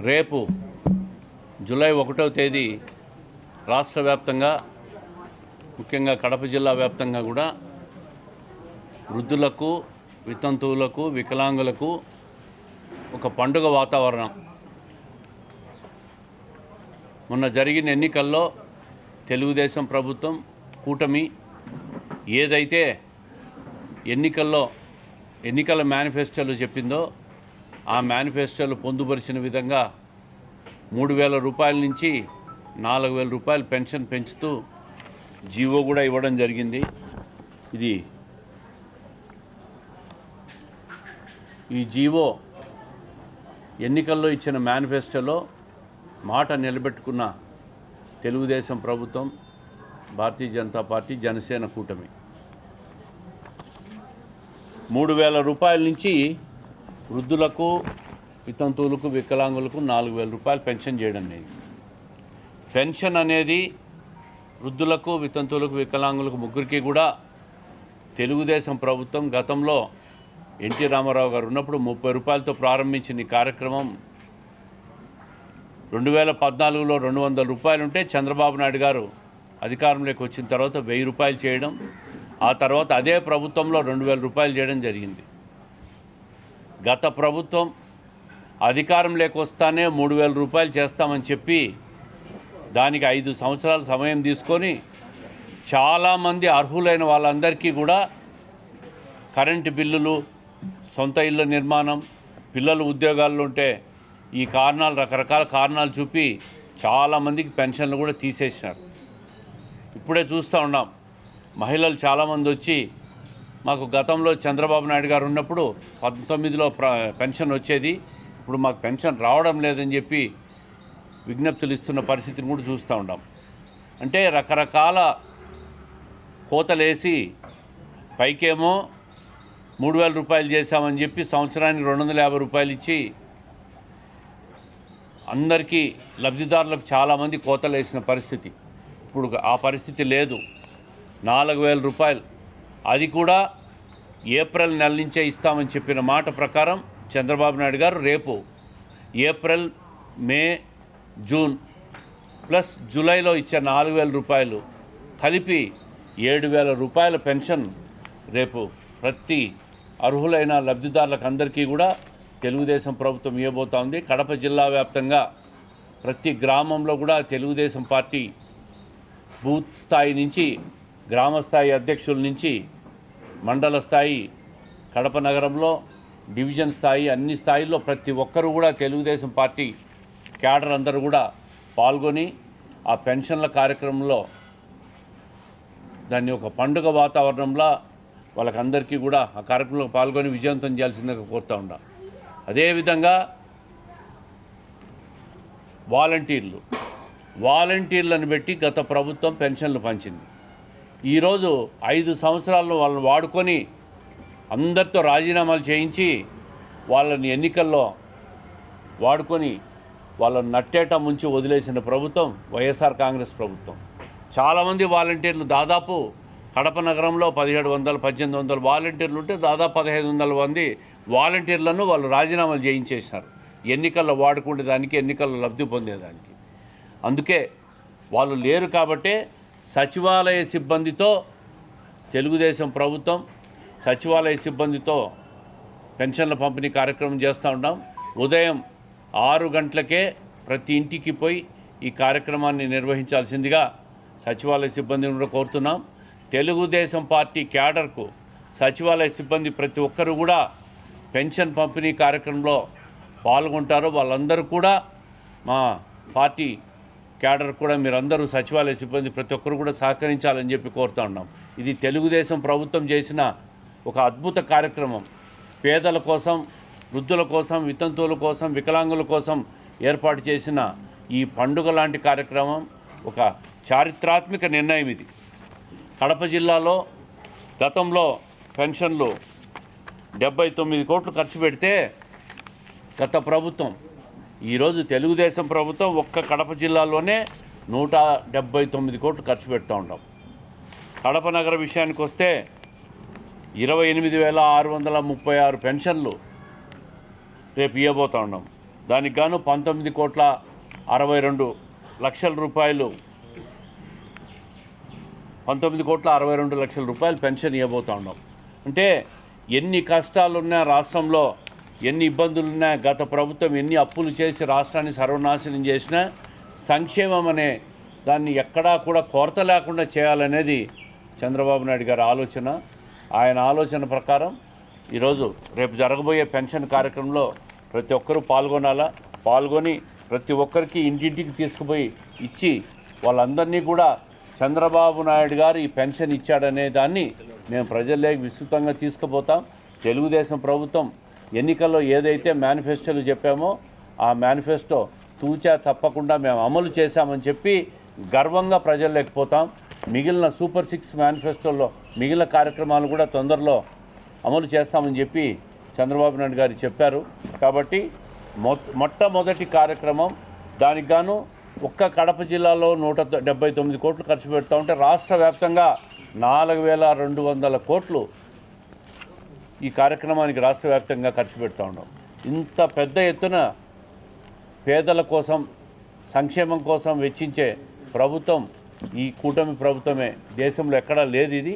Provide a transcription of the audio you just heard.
రేపు జూలై 1వ తేదీ రాష్ట్ర వ్యాప్తంగా ముఖ్యంగా కడప జిల్లా వ్యాప్తంగా కూడా వృద్ధులకు, వితంతువులకు, వికలాంగులకు ఒక పండుగ వాతావరణం. మొన్న జరిగిన ఎన్నికల్లో తెలుగుదేశం ప్రభుత్వం కూటమి ఏదైతే ఎన్నికల మేనిఫెస్టోలో చెప్పిందో ఆ మేనిఫెస్టోలో పొందుపరిచిన విధంగా 3,000 రూపాయల నుంచి 4,000 రూపాయలు పెన్షన్ పెంచుతూ జీవో కూడా ఇవ్వడం జరిగింది. ఈ జీవో ఎన్నికల్లో ఇచ్చిన మేనిఫెస్టోలో మాట నిలబెట్టుకున్న తెలుగుదేశం ప్రభుత్వం, భారతీయ జనతా పార్టీ, జనసేన కూటమి 3,000 రూపాయల నుంచి వృద్ధులకు, వితంతువులకు, వికలాంగులకు 4,000 రూపాయలు పెన్షన్ చేయడం అనేది. పెన్షన్ అనేది వృద్ధులకు, వితంతువులకు, వికలాంగులకు ముగ్గురికి కూడా తెలుగుదేశం ప్రభుత్వం గతంలో ఎన్టీ రామారావు గారు ఉన్నప్పుడు 30 రూపాయలతో ప్రారంభించిన ఈ కార్యక్రమం 2014లో 200 రూపాయలు ఉంటే చంద్రబాబు నాయుడు గారు అధికారంలోకి వచ్చిన తర్వాత 1000 రూపాయలు చేయడం, ఆ తర్వాత అదే ప్రభుత్వంలో 2,000 రూపాయలు చేయడం జరిగింది. గత ప్రభుత్వం అధికారం లేకొస్తానే 3,000 రూపాయలు చేస్తామని చెప్పి దానికి 5 సంవత్సరాల సమయం తీసుకొని చాలామంది అర్హులైన వాళ్ళందరికీ కూడా కరెంటు బిల్లులు, సొంత ఇళ్ళ నిర్మాణం, పిల్లలు ఉద్యోగాల్లో ఉంటే ఈ కారణాలు, రకరకాల కారణాలు చూపి చాలామందికి పెన్షన్లు కూడా తీసేసినారు. ఇప్పుడే చూస్తూ ఉన్నాం, మహిళలు చాలామంది వచ్చి మాకు గతంలో చంద్రబాబు నాయుడు గారు ఉన్నప్పుడు 19లో పెన్షన్ వచ్చేది, ఇప్పుడు మాకు పెన్షన్ రావడం లేదని చెప్పి విజ్ఞప్తులు ఇస్తున్న పరిస్థితిని కూడా చూస్తూ ఉన్నాం. అంటే రకరకాల కోతలేసి పైకేమో 3,000 రూపాయలు చేశామని చెప్పి సంవత్సరానికి 250 రూపాయలు ఇచ్చి అందరికీ లబ్ధిదారులకు చాలామంది కోతలు వేసిన పరిస్థితి. ఇప్పుడు ఆ పరిస్థితి లేదు. 4,000 రూపాయలు, అది కూడా ఏప్రిల్ నెల నుంచే ఇస్తామని చెప్పిన మాట ప్రకారం చంద్రబాబు నాయుడు గారు రేపు ఏప్రిల్, మే, జూన్ ప్లస్ జూలైలో ఇచ్చే 4,000 రూపాయలు కలిపి 7,000 రూపాయల పెన్షన్ రేపు ప్రతి అర్హులైన లబ్ధిదారులకు అందరికీ కూడా తెలుగుదేశం ప్రభుత్వం ఇవ్వబోతా ఉంది. కడప జిల్లా వ్యాప్తంగా ప్రతి గ్రామంలో కూడా తెలుగుదేశం పార్టీ బూత్ స్థాయి నుంచి, గ్రామ స్థాయి అధ్యక్షుల నుంచి మండల స్థాయి, కడప నగరంలో డివిజన్ స్థాయి, అన్ని స్థాయిల్లో ప్రతి ఒక్కరూ కూడా తెలుగుదేశం పార్టీ క్యాడర్ అందరూ కూడా పాల్గొని ఆ పెన్షన్ల కార్యక్రమంలో దాన్ని ఒక పండుగ వాతావరణంలో వాళ్ళకందరికీ కూడా ఆ కార్యక్రమంలో పాల్గొని విజయవంతం చేయాల్సిందిగా కోరుతూ ఉన్నాం. అదేవిధంగా వాలంటీర్లను పెట్టి గత ప్రభుత్వం పెన్షన్లు పంచింది. ఈరోజు 5 సంవత్సరాలను వాళ్ళని వాడుకొని అందరితో రాజీనామాలు చేయించి వాళ్ళని ఎన్నికల్లో వాడుకొని వాళ్ళని నట్టేట ముంచి వదిలేసిన ప్రభుత్వం వైఎస్ఆర్ కాంగ్రెస్ ప్రభుత్వం. చాలామంది వాలంటీర్లు, దాదాపు కడప నగరంలో 1,700-1,800 వాలంటీర్లు ఉంటే దాదాపు 1,500 మంది వాలంటీర్లను వాళ్ళు రాజీనామాలు చేయించేసినారు ఎన్నికల్లో వాడుకునేదానికి, ఎన్నికల్లో లబ్ధి పొందేదానికి. అందుకే వాళ్ళు లేరు కాబట్టే సచివాలయ సిబ్బందితో తెలుగుదేశం ప్రభుత్వం సచివాలయ సిబ్బందితో పెన్షన్ల పంపిణీ కార్యక్రమం చేస్తూ ఉన్నాం. ఉదయం 6 గంటలకే ప్రతి ఇంటికి పోయి ఈ కార్యక్రమాన్ని నిర్వహించాల్సిందిగా సచివాలయ సిబ్బందిని కూడా కోరుతున్నాం. తెలుగుదేశం పార్టీ క్యాడర్కు సచివాలయ సిబ్బంది ప్రతి ఒక్కరు కూడా పెన్షన్ పంపిణీ కార్యక్రమంలో పాల్గొంటారు. వాళ్ళందరూ కూడా మా పార్టీ క్యాడర్ కూడా మీరందరూ సచివాలయ సిబ్బంది ప్రతి ఒక్కరు కూడా సహకరించాలని చెప్పి కోరుతూ ఉన్నాం. ఇది తెలుగుదేశం ప్రభుత్వం చేసిన ఒక అద్భుత కార్యక్రమం. పేదల కోసం, వృద్ధుల కోసం, వితంతువుల కోసం, వికలాంగుల కోసం ఏర్పాటు చేసిన ఈ పండుగ లాంటి కార్యక్రమం ఒక చారిత్రాత్మక నిర్ణయం. ఇది కడప జిల్లాలో గతంలో పెన్షన్లు 79 కోట్లు ఖర్చు పెడితే గత ప్రభుత్వం, ఈరోజు తెలుగుదేశం ప్రభుత్వం ఒక్క కడప జిల్లాలోనే 179 కోట్లు ఖర్చు పెడుతూ ఉంటాం. కడప నగర విషయానికి వస్తే 28,636 పెన్షన్లు రేపు ఇవ్వబోతూ ఉన్నాం. దానికి గాను 19,62,00,000 రూపాయలు 19,62,00,000 రూపాయలు పెన్షన్ ఇవ్వబోతా ఉన్నాం. అంటే ఎన్ని కష్టాలున్నా రాష్ట్రంలో, ఎన్ని ఇబ్బందులున్నా, గత ప్రభుత్వం ఎన్ని అప్పులు చేసి రాష్ట్రాన్ని సర్వనాశనం చేసినా సంక్షేమం అనే దాన్ని ఎక్కడా కూడా కొరత లేకుండా చేయాలనేది చంద్రబాబు నాయుడు గారి ఆలోచన. ఆయన ఆలోచన ప్రకారం ఈరోజు రేపు జరగబోయే పెన్షన్ కార్యక్రమంలో ప్రతి ఒక్కరూ పాల్గొని ప్రతి ఒక్కరికి ఇంటింటికి తీసుకుపోయి ఇచ్చి వాళ్ళందరినీ కూడా చంద్రబాబు నాయుడు గారు ఈ పెన్షన్ ఇచ్చాడనే దాన్ని మేము ప్రజల్లోకి విస్తృతంగా తీసుకుపోతాం. తెలుగుదేశం ప్రభుత్వం ఎన్నికల్లో ఏదైతే మేనిఫెస్టోలు చెప్పామో ఆ మేనిఫెస్టో తూచా తప్పకుండా మేము అమలు చేశామని చెప్పి గర్వంగా ప్రజల్లోకి పోతాం. మిగిలిన సూపర్ 6 మేనిఫెస్టోల్లో మిగిలిన కార్యక్రమాలు కూడా తొందరలో అమలు చేస్తామని చెప్పి చంద్రబాబు నాయుడు గారు చెప్పారు. కాబట్టి మొట్టమొదటి కార్యక్రమం దానికి గాను ఒక్క కడప జిల్లాలో 179 కోట్లు ఖర్చు పెడతా ఉంటే రాష్ట్ర వ్యాప్తంగా 4,200 కోట్లు ఈ కార్యక్రమానికి రాష్ట్ర వ్యాప్తంగా ఖర్చు పెడతా ఉన్నాం. ఇంత పెద్ద ఎత్తున పేదల కోసం, సంక్షేమం కోసం వెచ్చించే ప్రభుత్వం ఈ కూటమి ప్రభుత్వమే. దేశంలో ఎక్కడా లేదు ఇది.